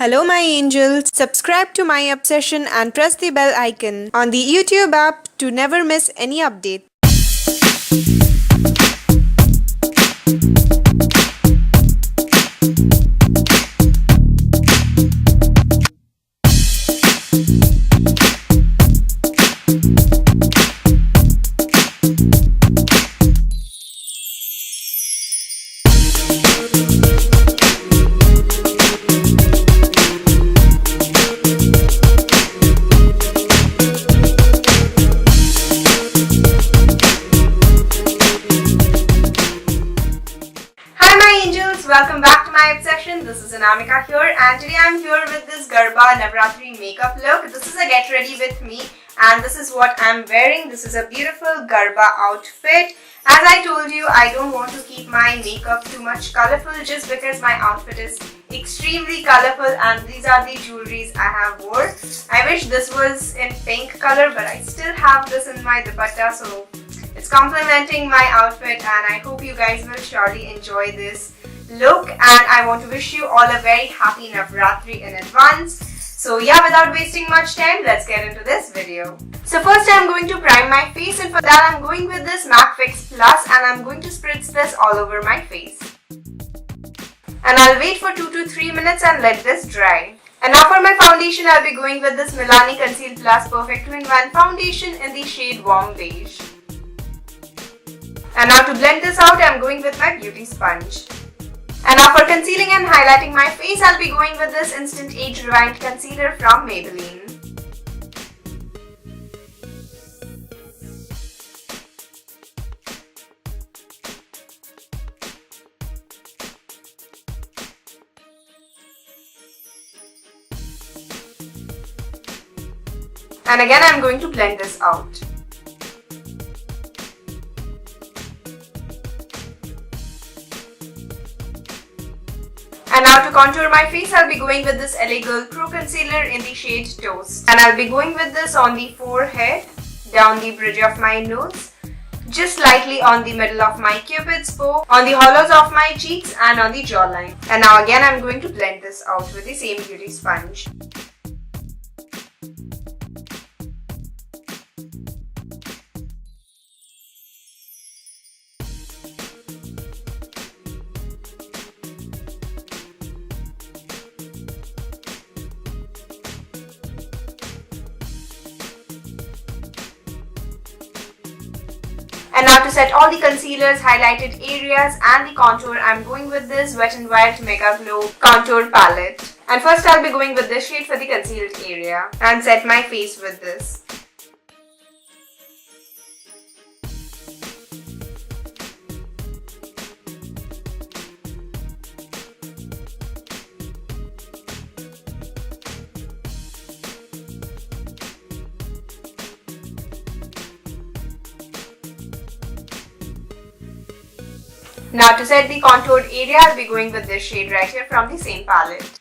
Hello, my angels. Subscribe to my obsession and press the bell icon on the YouTube app to never miss any update. Welcome back to my obsession. This is Anamika here, and today I'm here with this Garba Navratri makeup look. This is a get ready with me, and this is what I'm wearing. This is a beautiful Garba outfit. As I told you, I don't want to keep my makeup too much colorful just because my outfit is extremely colorful, and these are the jewelries I have wore. I wish this was in pink color, but I still have this in my dupatta, so it's complementing my outfit, and I hope you guys will surely enjoy this look. And I want to wish you all a very happy Navratri in advance. So yeah, without wasting much time, let's get into this video. So first I'm going to prime my face, and for that I'm going with this MAC Fix Plus, and I'm going to spritz this all over my face. And I'll wait for 2 to 3 minutes and let this dry. And now for my foundation, I'll be going with this Milani Conceal Plus Perfect 2-in-1 foundation in the shade Warm Beige. And now to blend this out, I'm going with my beauty sponge. And now for concealing and highlighting my face, I'll be going with this Instant Age Rewind Concealer from Maybelline. And again, I'm going to blend this out. And now to contour my face, I'll be going with this LA Girl Pro Concealer in the shade Toast. And I'll be going with this on the forehead, down the bridge of my nose, just slightly on the middle of my cupid's bow, on the hollows of my cheeks and on the jawline. And now again, I'm going to blend this out with the same beauty sponge. And now to set all the concealers, highlighted areas and the contour, I'm going with this Wet n Wild Mega Glow Contour Palette. And first I'll be going with this shade for the concealed area and set my face with this. Now to set the contoured area, I'll be going with this shade right here from the same palette.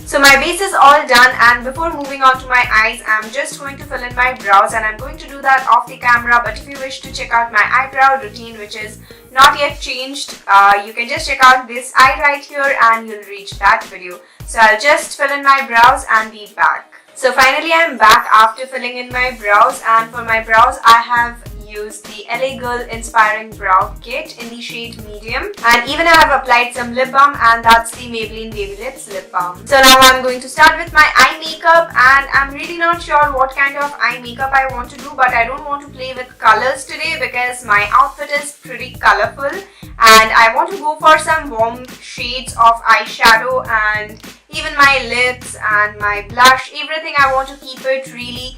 So my base is all done, and before moving on to my eyes, I'm just going to fill in my brows, and I'm going to do that off the camera. But if you wish to check out my eyebrow routine, which is not yet changed, you can just check out this eye right here and you'll reach that video. So I'll just fill in my brows and be back. So finally I'm back after filling in my brows, and for my brows I have used the LA Girl Inspiring Brow Kit in the shade Medium, and even I have applied some lip balm, and that's the Maybelline Baby Lips Lip Balm. So now I'm going to start with my eye makeup, and I'm really not sure what kind of eye makeup I want to do, but I don't want to play with colors today because my outfit is pretty colorful, and I want to go for some warm shades of eyeshadow, and even my lips and my blush, everything I want to keep it really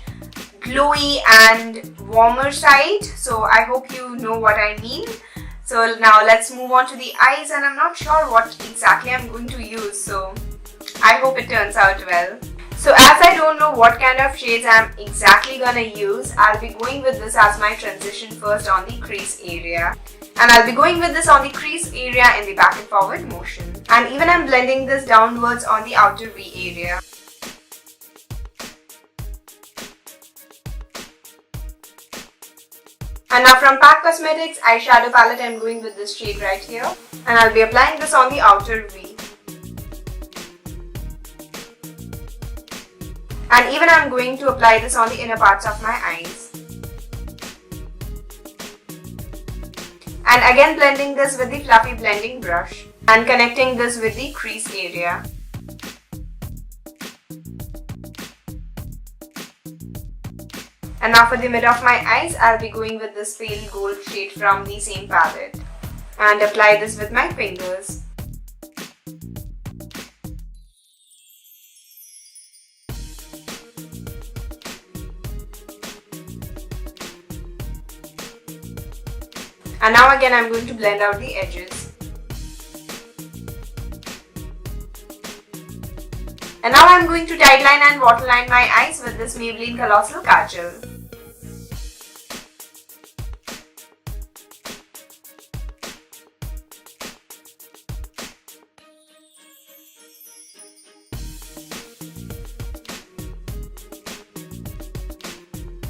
glowy and warmer side. So I hope you know what I mean. So now let's move on to the eyes, and I'm not sure what exactly I'm going to use, so I hope it turns out well. So as I don't know what kind of shades I'm exactly gonna use, I'll be going with this as my transition first on the crease area. And I'll be going with this on the crease area in the back and forward motion. And even I'm blending this downwards on the outer V area. And now from PAC Cosmetics eyeshadow palette, I'm going with this shade right here. And I'll be applying this on the outer V. And even I'm going to apply this on the inner parts of my eyes. And again blending this with the fluffy blending brush. And connecting this with the crease area. And now for the mid of my eyes, I'll be going with this pale gold shade from the same palette. And apply this with my fingers. And now again I'm going to blend out the edges. And now I'm going to tightline and waterline my eyes with this Maybelline Colossal Kajal.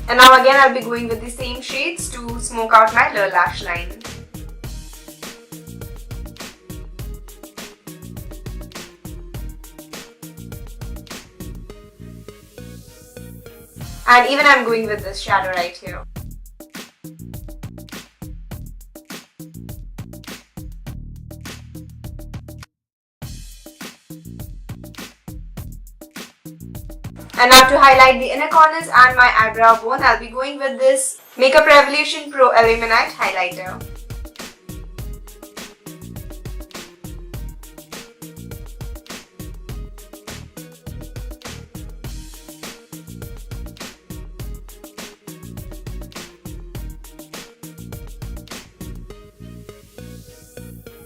And now again I'll be going with the same shades to smoke out my lower lash line. And even I'm going with this shadow right here. And now to highlight the inner corners and my eyebrow bone, I'll be going with this Makeup Revolution Pro Illuminate Highlighter.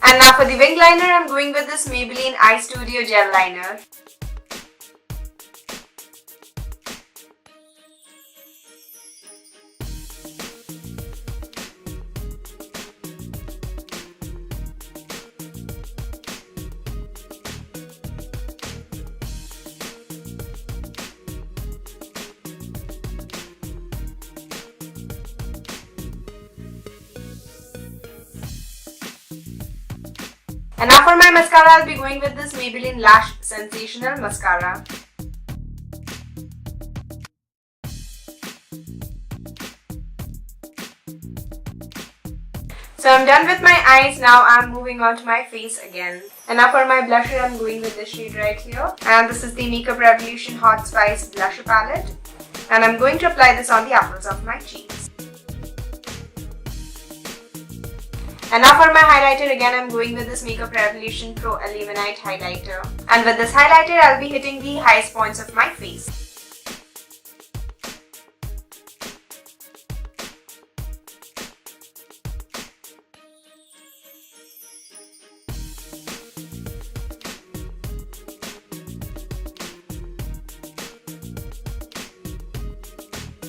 And now for the wing liner, I'm going with this Maybelline Eye Studio Gel Liner. And now for my mascara, I'll be going with this Maybelline Lash Sensational Mascara. So I'm done with my eyes, now I'm moving on to my face again. And now for my blusher, I'm going with this shade right here. And this is the Makeup Revolution Hot Spice Blusher Palette. And I'm going to apply this on the apples of my cheeks. And now for my highlighter, again I'm going with this Makeup Revolution Pro Illuminate Highlighter. And with this highlighter, I'll be hitting the highest points of my face.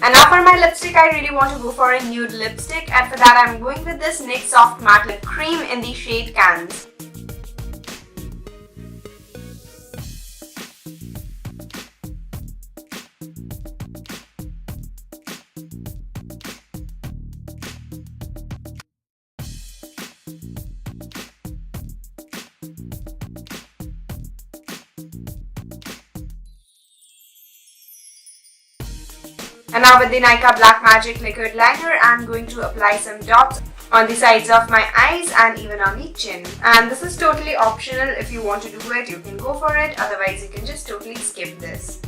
And now for my lipstick, I really want to go for a nude lipstick, and for that I'm going with this NYX Soft Matte Lip Cream in the shade Cannes. And now with the Nykaa Black Magic Liquid Liner, I'm going to apply some dots on the sides of my eyes and even on the chin. And this is totally optional. If you want to do it, you can go for it. Otherwise, you can just totally skip this.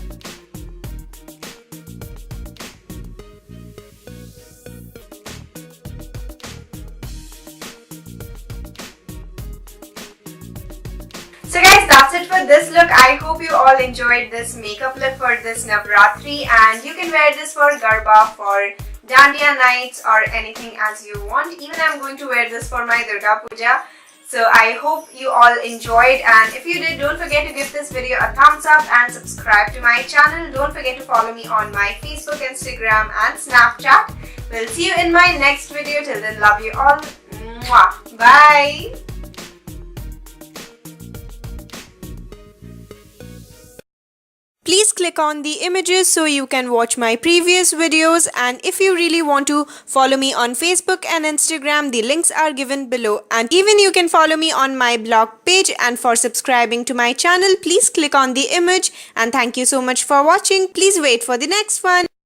So guys, that's it for this look. I hope you all enjoyed this makeup look for this Navratri, and you can wear this for Garba, for Dandiya nights or anything as you want. Even I'm going to wear this for my Durga Puja. So I hope you all enjoyed, and if you did, don't forget to give this video a thumbs up and subscribe to my channel. Don't forget to follow me on my Facebook, Instagram and Snapchat. We'll see you in my next video. Till then, love you all. Mwah. Bye. Please click on the images so you can watch my previous videos, and if you really want to follow me on Facebook and Instagram, the links are given below, and even you can follow me on my blog page. And for subscribing to my channel, please click on the image, and thank you so much for watching. Please wait for the next one.